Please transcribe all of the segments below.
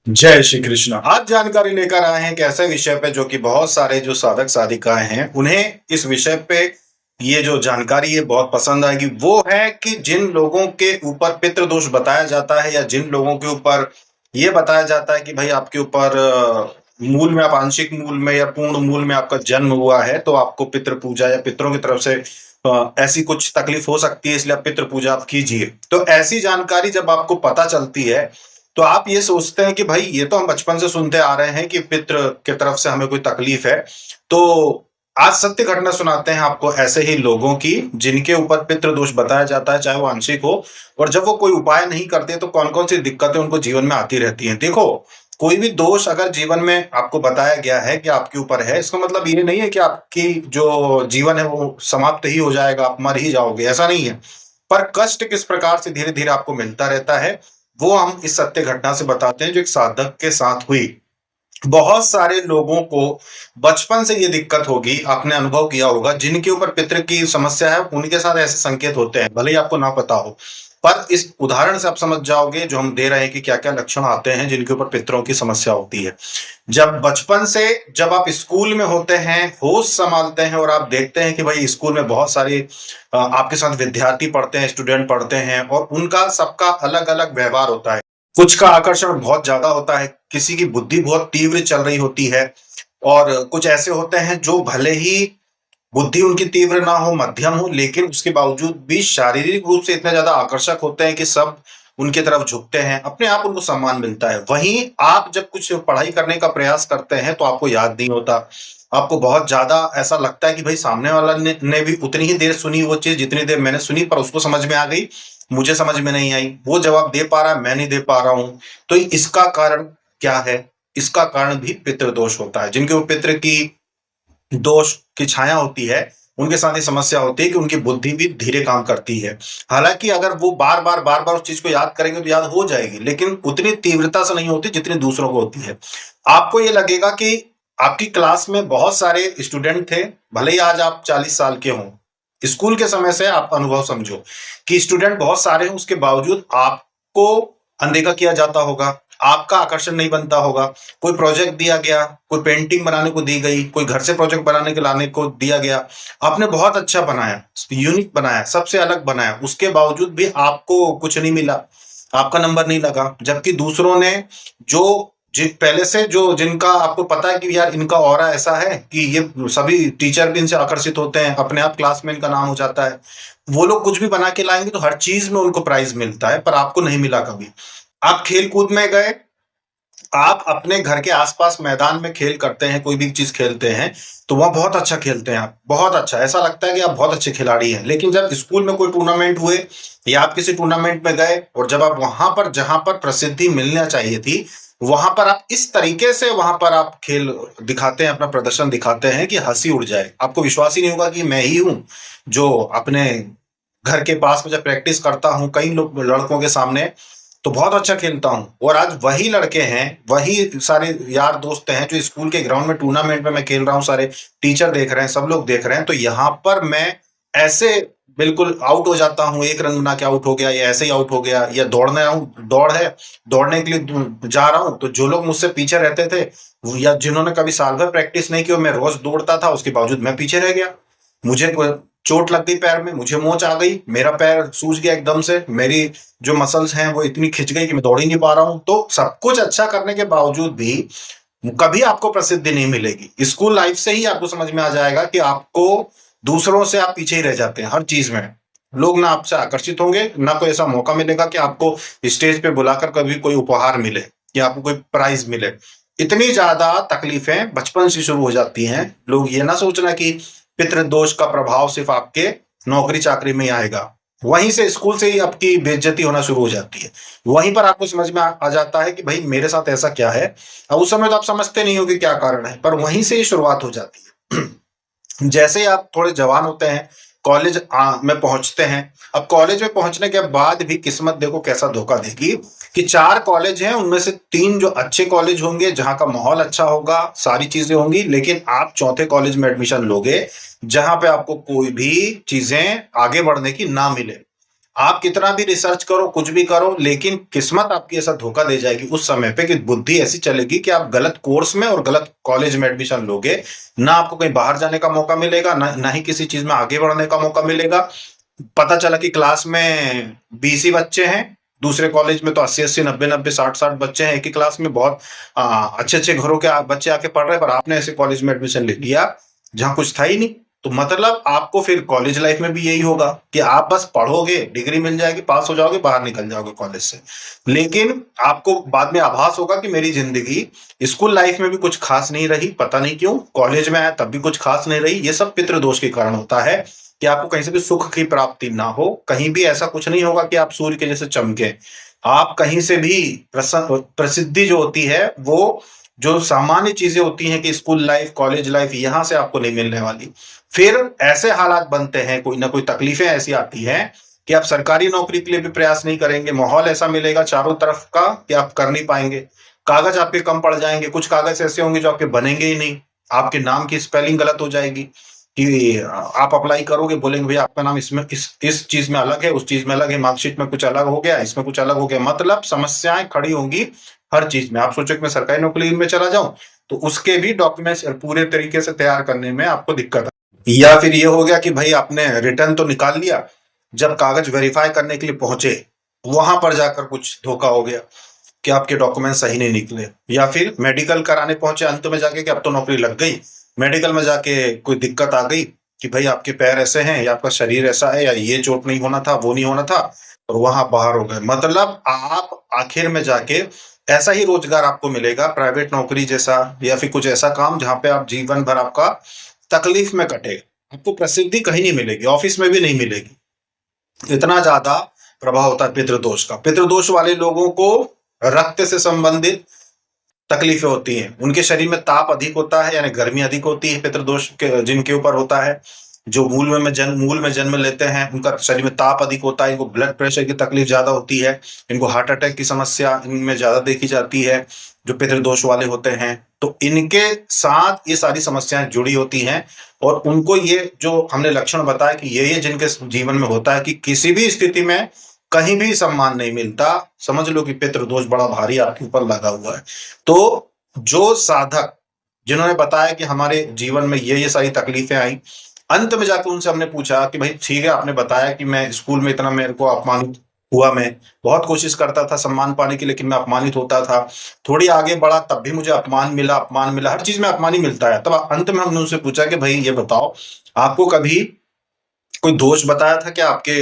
जय श्री कृष्ण। आज जानकारी लेकर आए हैं एक ऐसे विषय पे जो कि बहुत सारे जो साधक साधिकाएं हैं उन्हें इस विषय पे ये जो जानकारी है बहुत पसंद आएगी। वो है कि जिन लोगों के ऊपर पितृ दोष बताया जाता है या जिन लोगों के ऊपर ये बताया जाता है कि भाई आपके ऊपर मूल में आप आंशिक मूल में या पूर्ण मूल में आपका जन्म हुआ है तो आपको पितृ पूजा या पितरों की तरफ से ऐसी कुछ तकलीफ हो सकती है, इसलिए आप पितृ पूजा आप कीजिए। तो ऐसी जानकारी जब आपको पता चलती है तो आप ये सोचते हैं कि भाई ये तो हम बचपन से सुनते आ रहे हैं कि पितृ की तरफ से हमें कोई तकलीफ है। तो आज सत्य घटना सुनाते हैं आपको ऐसे ही लोगों की जिनके ऊपर पितृ दोष बताया जाता है, चाहे वो आंशिक हो। और जब वो कोई उपाय नहीं करते तो कौन कौन सी दिक्कतें उनको जीवन में आती रहती हैं। देखो, कोई भी दोष अगर जीवन में आपको बताया गया है कि आपके ऊपर है, इसका मतलब ये नहीं है कि आपकी जो जीवन है वो समाप्त ही हो जाएगा, आप मर ही जाओगे, ऐसा नहीं है। पर कष्ट किस प्रकार से धीरे धीरे आपको मिलता रहता है वो हम इस सत्य घटना से बताते हैं जो एक साधक के साथ हुई। बहुत सारे लोगों को बचपन से ये दिक्कत होगी, आपने अनुभव किया होगा, जिनके ऊपर पितृ की समस्या है उनके साथ ऐसे संकेत होते हैं, भले ही आपको ना पता हो। पर इस उदाहरण से आप समझ जाओगे जो हम दे रहे हैं कि क्या क्या लक्षण आते हैं जिनके ऊपर पितरों की समस्या होती है। जब बचपन से जब आप स्कूल में होते हैं, होश संभालते हैं और आप देखते हैं कि भाई स्कूल में बहुत सारे आपके साथ विद्यार्थी पढ़ते हैं, स्टूडेंट पढ़ते हैं और उनका सबका अलग अलग व्यवहार होता है। कुछ का आकर्षण बहुत ज्यादा होता है, किसी की बुद्धि बहुत तीव्र चल रही होती है और कुछ ऐसे होते हैं जो भले ही बुद्धि उनकी तीव्र ना हो, मध्यम हो, लेकिन उसके बावजूद भी शारीरिक रूप से इतने ज्यादा आकर्षक होते हैं कि सब उनकी तरफ झुकते हैं, अपने आप उनको सम्मान मिलता है। वहीं आप जब कुछ पढ़ाई करने का प्रयास करते हैं तो आपको याद नहीं होता, आपको बहुत ज्यादा ऐसा लगता है कि भाई सामने वाला ने भी उतनी ही देर सुनी वो चीज जितनी देर मैंने सुनी, पर उसको समझ में आ गई, मुझे समझ में नहीं आई। वो जवाब दे पा रहा है, मैं नहीं दे पा रहा हूं। तो इसका कारण क्या है? इसका कारण भी पितृदोष होता है। जिनके ऊपर पितृ की दोष की छाया होती है उनके साथ ये समस्या होती है कि उनकी बुद्धि भी धीरे काम करती है। हालांकि अगर वो बार बार उस चीज को याद करेंगे तो याद हो जाएगी, लेकिन उतनी तीव्रता से नहीं होती जितनी दूसरों को होती है। आपको ये लगेगा कि आपकी क्लास में बहुत सारे स्टूडेंट थे, भले ही आज आप 40 साल के हों, स्कूल के समय से आप अनुभव समझो कि स्टूडेंट बहुत सारे हैं, उसके बावजूद आपको अनदेखा किया जाता होगा, आपका आकर्षण नहीं बनता होगा। कोई प्रोजेक्ट दिया गया, कोई पेंटिंग बनाने को दी गई, कोई घर से प्रोजेक्ट बनाने के लाने को दिया गया, आपने बहुत अच्छा बनाया, यूनिक बनाया, सबसे अलग बनाया, उसके बावजूद भी आपको कुछ नहीं मिला, आपका नंबर नहीं लगा। जबकि दूसरों ने जो पहले से जो जिनका आपको पता है कि यार इनका ऑरा ऐसा है कि ये सभी टीचर भी इनसे आकर्षित होते हैं, अपने आप क्लास में इनका नाम हो जाता है, वो लोग कुछ भी बना के लाएंगे तो हर चीज में उनको प्राइज मिलता है, पर आपको नहीं मिला कभी। आप खेल कूद में गए, आप अपने घर के आसपास मैदान में खेल करते हैं, कोई भी चीज खेलते हैं तो वह बहुत अच्छा खेलते हैं, आप बहुत अच्छा, ऐसा लगता है कि आप बहुत अच्छे खिलाड़ी हैं। लेकिन जब स्कूल में कोई टूर्नामेंट हुए या आप किसी टूर्नामेंट में गए और जब आप वहां पर जहां पर प्रसिद्धि मिलना चाहिए थी वहां पर आप इस तरीके से वहां पर आप खेल दिखाते हैं, अपना प्रदर्शन दिखाते हैं कि हंसी उड़ जाए, आपको विश्वास ही नहीं होगा कि मैं ही हूं जो अपने घर के पास में जब प्रैक्टिस करता हूं कई लोग लड़कों के सामने तो बहुत अच्छा खेलता हूं। और आज वही लड़के हैं, वही सारे यार दोस्त हैं जो स्कूल के ग्राउंड में टूर्नामेंट में मैं खेल रहा हूं, सारे टीचर देख रहे हैं, सब लोग देख रहे हैं, तो यहां पर मैं ऐसे बिल्कुल आउट हो जाता हूं, एक रन बना के आउट हो गया या ऐसे ही आउट हो गया, या दौड़ने हूं, दौड़ है, दौड़ने के लिए जा रहा हूं तो जो लोग मुझसे पीछे रहते थे या जिन्होंने कभी साल भर प्रैक्टिस नहीं की और मैं रोज दौड़ता था उसके बावजूद मैं पीछे रह गया। मुझे चोट लग गई पैर में, मुझे मोच आ गई, मेरा पैर सूज गया एकदम से, मेरी जो मसल्स हैं वो इतनी खिंच गई कि मैं दौड़ ही नहीं पा रहा हूं। तो सब कुछ अच्छा करने के बावजूद भी कभी आपको प्रसिद्धि नहीं मिलेगी। स्कूल लाइफ से ही आपको समझ में आ जाएगा कि आपको दूसरों से आप पीछे ही रह जाते हैं हर चीज में। लोग ना आपसे आकर्षित होंगे, ना कोई ऐसा मौका मिलेगा कि आपको स्टेज पे बुलाकर कभी कोई उपहार मिले या आपको कोई प्राइज मिले। इतनी ज्यादा तकलीफें बचपन से शुरू हो जाती हैं। लोग ये ना सोचना कि पितृदोष का प्रभाव सिर्फ आपके नौकरी चाकरी में ही आएगा, वहीं से स्कूल से ही आपकी बेइज्जती होना शुरू हो जाती है। वहीं पर आपको समझ में आ जाता है कि भाई मेरे साथ ऐसा क्या है। अब उस समय तो आप समझते नहीं हो कि क्या कारण है, पर वहीं से ही शुरुआत हो जाती है। जैसे ही आप थोड़े जवान होते हैं, कॉलेज में पहुंचते हैं, अब कॉलेज में पहुंचने के बाद भी किस्मत देखो कैसा धोखा देगी कि 4 कॉलेज हैं, उनमें से 3 जो अच्छे कॉलेज होंगे जहां का माहौल अच्छा होगा, सारी चीजें होंगी, लेकिन आप चौथे कॉलेज में एडमिशन लोगे जहां पे आपको कोई भी चीजें आगे बढ़ने की ना मिले। आप कितना भी रिसर्च करो, कुछ भी करो, लेकिन किस्मत आपकी ऐसा धोखा दे जाएगी उस समय पे कि बुद्धि ऐसी चलेगी कि आप गलत कोर्स में और गलत कॉलेज में एडमिशन लोगे। ना आपको कहीं बाहर जाने का मौका मिलेगा, ना ही किसी चीज में आगे बढ़ने का मौका मिलेगा। पता चला कि क्लास में 20 ही बच्चे हैं, दूसरे कॉलेज में तो 80-80, 90-90, 60-60 बच्चे हैं एक ही क्लास में। बहुत अच्छे-अच्छे घरों के बच्चे आके पढ़ रहे हैं, पर आपने ऐसे कॉलेज में एडमिशन ले लिया जहाँ कुछ था ही नहीं। तो मतलब आपको फिर कॉलेज लाइफ में भी यही होगा कि आप बस पढ़ोगे, डिग्री मिल जाएगी, पास हो जाओगे, बाहर निकल जाओगे कॉलेज से। लेकिन आपको बाद में आभास होगा कि मेरी जिंदगी स्कूल लाइफ में भी कुछ खास नहीं रही, पता नहीं क्यों, कॉलेज में आया तब भी कुछ खास नहीं रही। ये सब पितृदोष के कारण होता है कि आपको कहीं से भी सुख की प्राप्ति ना हो, कहीं भी ऐसा कुछ नहीं होगा कि आप सूर्य के जैसे चमके। आप कहीं से भी प्रसिद्धि जो होती है, वो जो सामान्य चीजें होती हैं कि स्कूल लाइफ, कॉलेज लाइफ, यहां से आपको नहीं मिलने वाली। फिर ऐसे हालात बनते हैं, कोई ना कोई तकलीफें ऐसी आती हैं कि आप सरकारी नौकरी के लिए भी प्रयास नहीं करेंगे। माहौल ऐसा मिलेगा चारों तरफ का कि आप कर नहीं पाएंगे। कागज आपके कम पड़ जाएंगे, कुछ कागज ऐसे होंगे जो आपके बनेंगे ही नहीं। आपके नाम की स्पेलिंग गलत हो जाएगी कि आप अप्लाई करोगे, बोलेंगे भैया आपका नाम इसमें इस चीज में अलग है, उस चीज में अलग है, मार्कशीट में कुछ अलग हो गया, इसमें कुछ अलग हो गया। मतलब समस्याएं खड़ी होंगी हर चीज में। आप सोचो कि मैं सरकारी नौकरी में चला जाऊं, तो उसके भी डॉक्यूमेंट्स पूरे तरीके से तैयार करने में आपको दिक्कत। या फिर ये हो गया कि भाई आपने रिटर्न तो निकाल लिया, जब कागज वेरीफाई करने के लिए पहुंचे, वहां पर जाकर कुछ धोखा हो गया कि आपके डॉक्यूमेंट सही नहीं निकले। या फिर मेडिकल कराने पहुंचे अंत में जाके कि अब तो नौकरी लग गई, मेडिकल में जाके कोई दिक्कत आ गई कि भाई आपके पैर ऐसे हैं, या आपका शरीर ऐसा है, या ये चोट नहीं होना था, वो नहीं होना था, और वहां बाहर हो गए। मतलब आप आखिर में जाके ऐसा ही रोजगार आपको मिलेगा, प्राइवेट नौकरी जैसा, या फिर कुछ ऐसा काम जहां पे आप जीवन भर आपका तकलीफ में कटेगा। आपको प्रसिद्धि कहीं नहीं मिलेगी, ऑफिस में भी नहीं मिलेगी। इतना ज्यादा प्रभाव होता है पितृदोष का। पितृदोष वाले लोगों को रक्त से संबंधित तकलीफें होती हैं, उनके शरीर में ताप अधिक होता है, यानी गर्मी अधिक होती है पितृदोष के जिनके ऊपर होता है। जो मूल में जन्म लेते हैं, उनका शरीर में ताप अधिक होता है, इनको ब्लड प्रेशर की तकलीफ ज्यादा होती है, इनको हार्ट अटैक की समस्या इनमें ज्यादा देखी जाती है जो पितृदोष वाले होते हैं। तो इनके साथ ये सारी समस्याएं जुड़ी होती हैं, और उनको ये जो हमने लक्षण बताया कि ये जिनके जीवन में होता है कि किसी भी स्थिति में कहीं भी सम्मान नहीं मिलता, समझ लो कि पितृदोष बड़ा भारी आपके ऊपर लगा हुआ है। तो जो साधक जिन्होंने बताया कि हमारे जीवन में ये सारी तकलीफें आई, अंत में जाकर उनसे हमने पूछा कि भाई ठीक है, आपने बताया कि मैं स्कूल में इतना मेरे को अपमानित हुआ, मैं बहुत कोशिश करता था सम्मान पाने की, लेकिन मैं अपमानित होता था। थोड़ी आगे बढ़ा तब भी मुझे अपमान मिला, हर चीज में अपमान ही मिलता है। तब अंत में हमने उनसे पूछा कि भाई ये बताओ, आपको कभी कोई दोष बताया था क्या आपके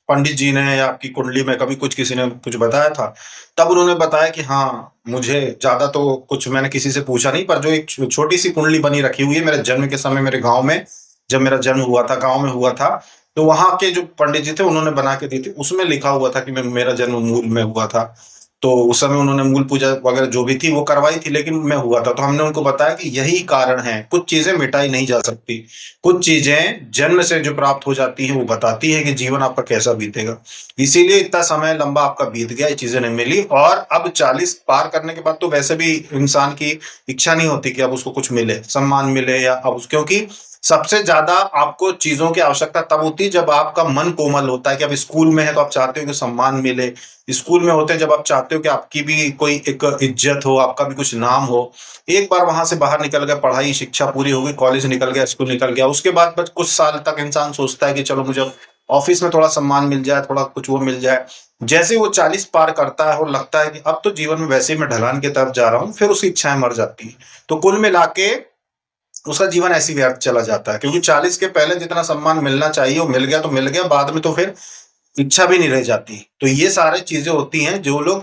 पंडित जी ने, या आपकी कुंडली में कभी कुछ किसी ने कुछ बताया था? तब उन्होंने बताया कि हाँ, मुझे ज्यादा तो कुछ मैंने किसी से पूछा नहीं, पर जो एक छोटी सी कुंडली बनी रखी हुई है मेरे जन्म के समय, मेरे गांव में जब मेरा जन्म हुआ था, गांव में हुआ था, तो वहां के जो पंडित जी थे उन्होंने बना के दी थी। उसमें लिखा हुआ था कि मेरा जन्म मूल में हुआ था। तो उस समय उन्होंने मूल पूजा वगैरह जो भी थी वो करवाई थी, लेकिन मैं हुआ था। तो हमने उनको बताया कि यही कारण है, कुछ चीजें मिटाई नहीं जा सकती, कुछ चीजें जन्म से जो प्राप्त हो जाती हैं वो बताती है कि जीवन आपका कैसा बीतेगा। इसीलिए इतना समय लंबा आपका बीत गया, ये चीजें नहीं मिली, और अब 40 पार करने के बाद तो वैसे भी इंसान की इच्छा नहीं होती कि अब उसको कुछ मिले, सम्मान मिले, या अब क्योंकि सबसे ज्यादा आपको चीजों की आवश्यकता तब होती है जब आपका मन कोमल होता है कि अब स्कूल में है तो आप चाहते हो कि सम्मान मिले, स्कूल में होते हैं जब आप चाहते हो कि आपकी भी कोई एक इज्जत हो, आपका भी कुछ नाम हो। एक बार वहां से बाहर निकल गया, पढ़ाई शिक्षा पूरी हो गई, कॉलेज निकल गया, स्कूल निकल गया, उसके बाद बस कुछ साल तक इंसान सोचता है कि चलो मुझे ऑफिस में थोड़ा सम्मान मिल जाए, थोड़ा कुछ वो मिल जाए। जैसे वो 40 पार करता है और लगता है कि अब तो जीवन में वैसे ही मैं ढलान की तरफ जा रहा हूँ, फिर उसकी इच्छाएं मर जाती है। तो कुल मिला के उसका जीवन ऐसी व्यर्थ चला जाता है, क्योंकि 40 के पहले जितना सम्मान मिलना चाहिए वो मिल गया तो मिल गया, बाद में तो फिर इच्छा भी नहीं रह जाती। तो ये सारी चीजें होती हैं जो लोग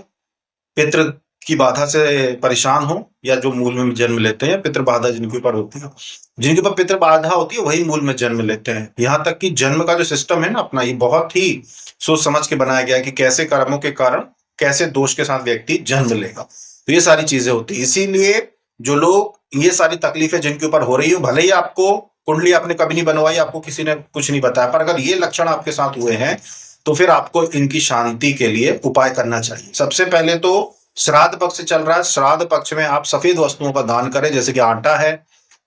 पितृ की बाधा से परेशान हो, या जो मूल में जन्म लेते हैं, पितृ बाधा जिनके ऊपर होती है, जिनके ऊपर पितृ बाधा होती है वही मूल में जन्म लेते हैं। यहाँ तक कि जन्म का जो सिस्टम है ना अपना, ये बहुत ही सोच समझ के बनाया गया है कि कैसे कर्मों के कारण कैसे दोष के साथ व्यक्ति जन्म लेगा। तो ये सारी चीजें होती है। इसीलिए जो लोग ये सारी तकलीफें जिनके ऊपर हो रही हो, भले ही आपको कुंडली आपने कभी नहीं बनवाई, आपको किसी ने कुछ नहीं बताया, पर अगर ये लक्षण आपके साथ हुए हैं तो फिर आपको इनकी शांति के लिए उपाय करना चाहिए। सबसे पहले तो श्राद्ध पक्ष चल रहा है, श्राद्ध पक्ष में आप सफेद वस्तुओं का दान करें, जैसे कि आटा है,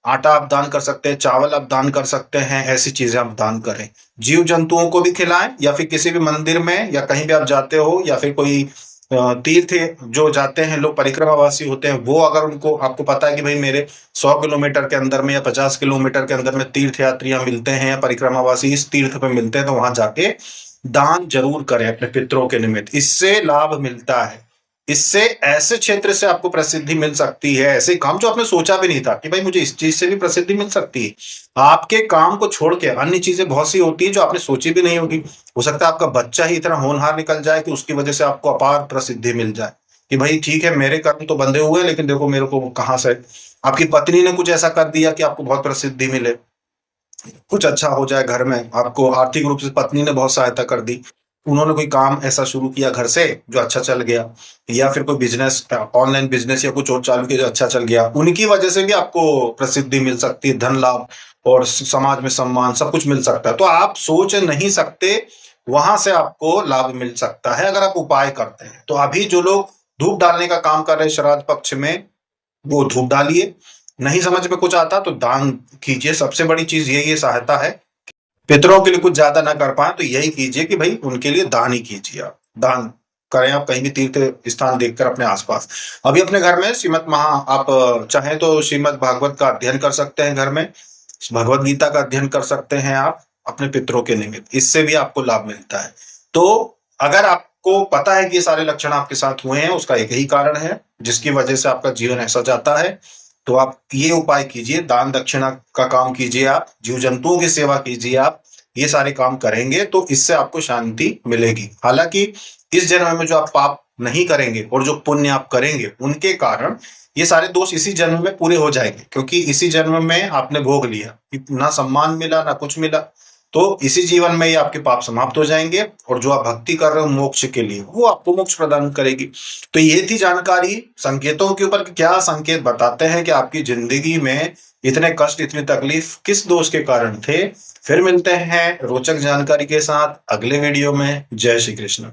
आटा आप दान कर सकते हैं, चावल आप दान कर सकते हैं, ऐसी चीजें आप दान करें। जीव जंतुओं को भी खिलाएं, या फिर किसी भी मंदिर में या कहीं भी आप जाते हो, या फिर कोई तीर्थ जो जाते हैं लोग, परिक्रमावासी होते हैं, वो अगर उनको, आपको पता है कि भाई मेरे 100 किलोमीटर के अंदर में या 50 किलोमीटर के अंदर में तीर्थ यात्रियां मिलते हैं या परिक्रमावासी इस तीर्थ पे मिलते हैं, तो वहां जाके दान जरूर करें अपने पितरों के निमित्त। इससे लाभ मिलता है। इससे ऐसे क्षेत्र से आपको प्रसिद्धि मिल सकती है, ऐसे काम जो आपने सोचा भी नहीं था कि भाई मुझे इस चीज से भी प्रसिद्धि मिल सकती है। आपके काम को छोड़ के अन्य चीजें बहुत सी होती है जो आपने सोची भी नहीं होगी। हो सकता है आपका बच्चा ही इतना होनहार निकल जाए कि उसकी वजह से आपको अपार प्रसिद्धि मिल जाए, कि भाई ठीक है मेरे कर्म तो बंधे हुए हैं, लेकिन देखो मेरे को कहाँ से। आपकी पत्नी ने कुछ ऐसा कर दिया कि आपको बहुत प्रसिद्धि मिले, कुछ अच्छा हो जाए घर में, आपको आर्थिक रूप से पत्नी ने बहुत सहायता कर दी, उन्होंने कोई काम ऐसा शुरू किया घर से जो अच्छा चल गया, या फिर कोई बिजनेस, ऑनलाइन बिजनेस या कुछ और चालू किया जो अच्छा चल गया, उनकी वजह से भी आपको प्रसिद्धि मिल सकती है, धन लाभ और समाज में सम्मान सब कुछ मिल सकता है। तो आप सोच नहीं सकते, वहां से आपको लाभ मिल सकता है अगर आप उपाय करते हैं। तो अभी जो लोग धूप डालने का काम कर रहे हैं श्राद्ध पक्ष में, वो धूप डालिए। नहीं समझ में कुछ आता तो दान कीजिए। सबसे बड़ी चीज यही सहायता है। पितरों के लिए कुछ ज्यादा ना कर पाए तो यही कीजिए कि भाई उनके लिए दान ही कीजिए। आप दान करें, आप कहीं भी तीर्थ स्थान देखकर अपने आसपास। अभी अपने घर में श्रीमद आप चाहें तो श्रीमद भागवत का अध्ययन कर सकते हैं, घर में भगवत गीता का अध्ययन कर सकते हैं आप अपने पितरों के निमित्त। इससे भी आपको लाभ मिलता है। तो अगर आपको पता है कि ये सारे लक्षण आपके साथ हुए हैं, उसका एक ही कारण है जिसकी वजह से आपका जीवन ऐसा जाता है, तो आप ये उपाय कीजिए, दान दक्षिणा का काम कीजिए, आप जीव जंतुओं की सेवा कीजिए। आप ये सारे काम करेंगे तो इससे आपको शांति मिलेगी। हालांकि इस जन्म में जो आप पाप नहीं करेंगे और जो पुण्य आप करेंगे, उनके कारण ये सारे दोष इसी जन्म में पूरे हो जाएंगे, क्योंकि इसी जन्म में आपने भोग लिया, ना सम्मान मिला ना कुछ मिला, तो इसी जीवन में ही आपके पाप समाप्त हो जाएंगे, और जो आप भक्ति कर रहे हो मोक्ष के लिए, वो आपको मोक्ष प्रदान करेगी। तो ये थी जानकारी संकेतों के ऊपर, क्या संकेत बताते हैं कि आपकी जिंदगी में इतने कष्ट, इतनी तकलीफ किस दोष के कारण थे। फिर मिलते हैं रोचक जानकारी के साथ अगले वीडियो में। जय श्री कृष्ण।